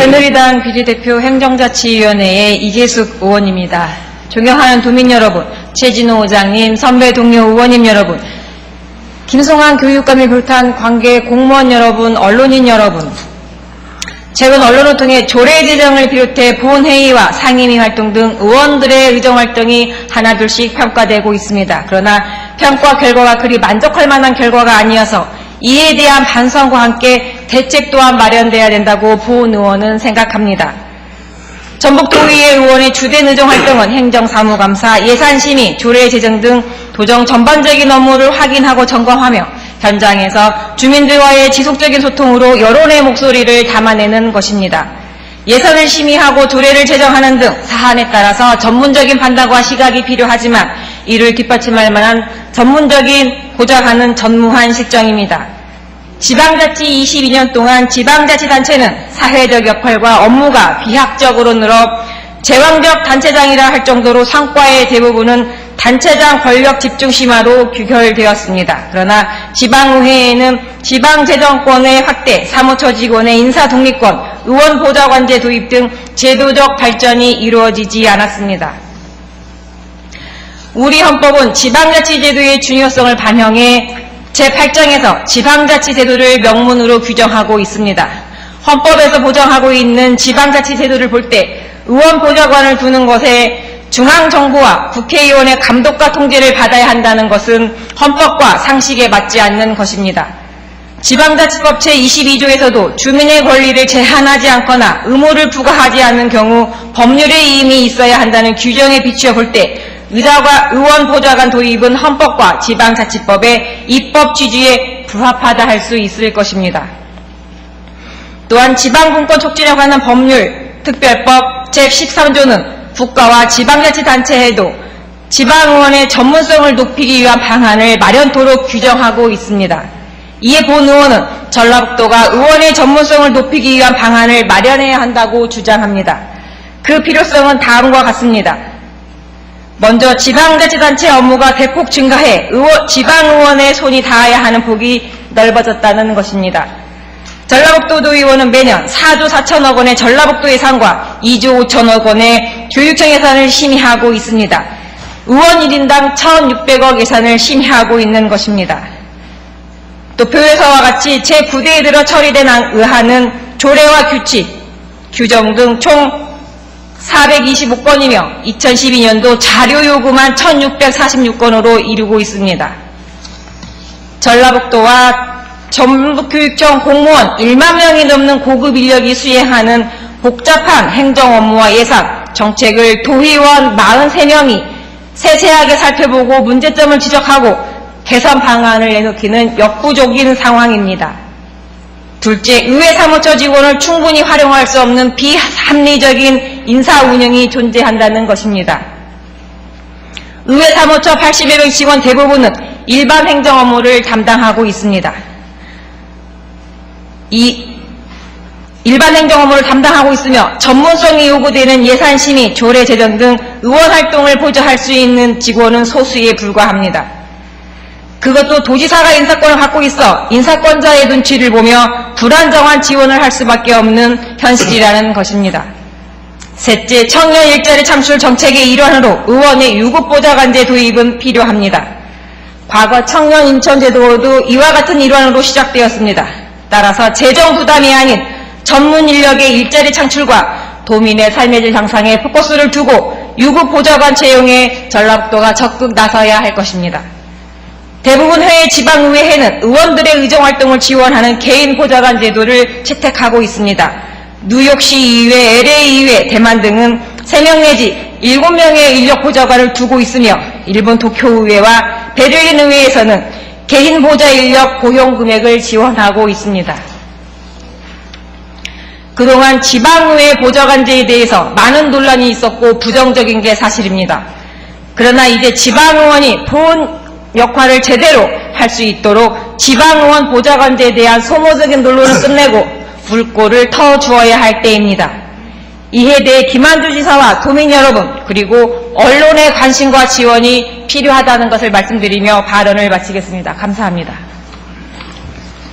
새누리당 비례대표 행정자치위원회의 이재숙 의원입니다. 존경하는 도민 여러분, 최진호 의장님, 선배 동료 의원님 여러분, 김성환 교육감을 비롯한 관계 공무원 여러분, 언론인 여러분, 최근 언론을 통해 조례 제정을 비롯해 본회의와 상임위 활동 등 의원들의 의정활동이 하나둘씩 평가되고 있습니다. 그러나 평가 결과가 그리 만족할 만한 결과가 아니어서 이에 대한 반성과 함께 대책 또한 마련돼야 된다고 본 의원은 생각합니다. 전북도의회 의원의 주된 의정활동은 행정사무감사, 예산심의, 조례 제정 등 도정 전반적인 업무를 확인하고 점검하며 현장에서 주민들과의 지속적인 소통으로 여론의 목소리를 담아내는 것입니다. 예산을 심의하고 조례를 제정하는 등 사안에 따라서 전문적인 판단과 시각이 필요하지만 이를 뒷받침할 만한 전문적인 보좌관은 전무한 실정입니다. 지방자치 22년 동안 지방자치단체는 사회적 역할과 업무가 비약적으로 늘어 제왕적 단체장이라 할 정도로 성과의 대부분은 단체장 권력 집중 심화로 규결되었습니다. 그러나 지방의회에는 지방재정권의 확대, 사무처 직원의 인사 독립권, 의원 보좌관제 도입 등 제도적 발전이 이루어지지 않았습니다. 우리 헌법은 지방자치제도의 중요성을 반영해 제8장에서 지방자치제도를 명문으로 규정하고 있습니다. 헌법에서 보장하고 있는 지방자치제도를 볼 때 의원 보좌관을 두는 것에 중앙정부와 국회의원의 감독과 통제를 받아야 한다는 것은 헌법과 상식에 맞지 않는 것입니다. 지방자치법 제22조에서도 주민의 권리를 제한하지 않거나 의무를 부과하지 않는 경우 법률의 이임이 있어야 한다는 규정에 비추어 볼 때 의사과 의원 보좌관 도입은 헌법과 지방자치법의 입법 취지에 부합하다 할 수 있을 것입니다. 또한 지방분권 촉진에 관한 법률, 특별법 제13조는 국가와 지방자치단체에도 지방의원의 전문성을 높이기 위한 방안을 마련토록 규정하고 있습니다. 이에 본 의원은 전라북도가 의원의 전문성을 높이기 위한 방안을 마련해야 한다고 주장합니다. 그 필요성은 다음과 같습니다. 먼저 지방자치단체 업무가 대폭 증가해 지방의원의 손이 닿아야 하는 폭이 넓어졌다는 것입니다. 전라북도 도의원은 매년 4조 4천억 원의 전라북도 예산과 2조 5천억 원의 교육청 예산을 심의하고 있습니다. 의원 1인당 1,600억 예산을 심의하고 있는 것입니다. 또 표에서와 같이 제9대에 들어 처리된 의안은 조례와 규칙, 규정 등 총 425건이며 2012년도 자료 요구만 1,646건으로 이루고 있습니다. 전라북도와 전북교육청 공무원 1만 명이 넘는 고급 인력이 수행하는 복잡한 행정 업무와 예산, 정책을 도의원 43명이 세세하게 살펴보고 문제점을 지적하고 개선 방안을 내놓기는 역부족인 상황입니다. 둘째, 의회 사무처 직원을 충분히 활용할 수 없는 비합리적인 인사 운영이 존재한다는 것입니다. 의회 사무처 80여 명 직원 대부분은 일반 행정 업무를 담당하고 있습니다. 일반 행정 업무를 담당하고 있으며 전문성이 요구되는 예산 심의, 조례 제정 등 의원 활동을 보좌할 수 있는 직원은 소수에 불과합니다. 그것도 도지사가 인사권을 갖고 있어 인사권자의 눈치를 보며 불안정한 지원을 할 수밖에 없는 현실이라는 것입니다. 셋째, 청년 일자리 창출 정책의 일환으로 의원의 유급보좌관제 도입은 필요합니다. 과거 청년 인천제도도 이와 같은 일환으로 시작되었습니다. 따라서 재정 부담이 아닌 전문 인력의 일자리 창출과 도민의 삶의 질 향상에 포커스를 두고 유급보좌관 채용에 전라북도가 적극 나서야 할 것입니다. 대부분 해외 지방의회는 의원들의 의정활동을 지원하는 개인 보좌관 제도를 채택하고 있습니다. 뉴욕시 의회, LA 의회, 대만 등은 3명 내지 7명의 인력 보좌관을 두고 있으며 일본 도쿄의회와 베를린 의회에서는 개인 보좌 인력 고용 금액을 지원하고 있습니다. 그동안 지방의회 보좌관제에 대해서 많은 논란이 있었고 부정적인 게 사실입니다. 그러나 이제 지방의원이 본 역할을 제대로 할 수 있도록 지방의원 보좌관제에 대한 소모적인 논란을 끝내고 불꽃을 터주어야 할 때입니다. 이에 대해 김한주 지사와 도민 여러분 그리고 언론의 관심과 지원이 필요하다는 것을 말씀드리며 발언을 마치겠습니다. 감사합니다.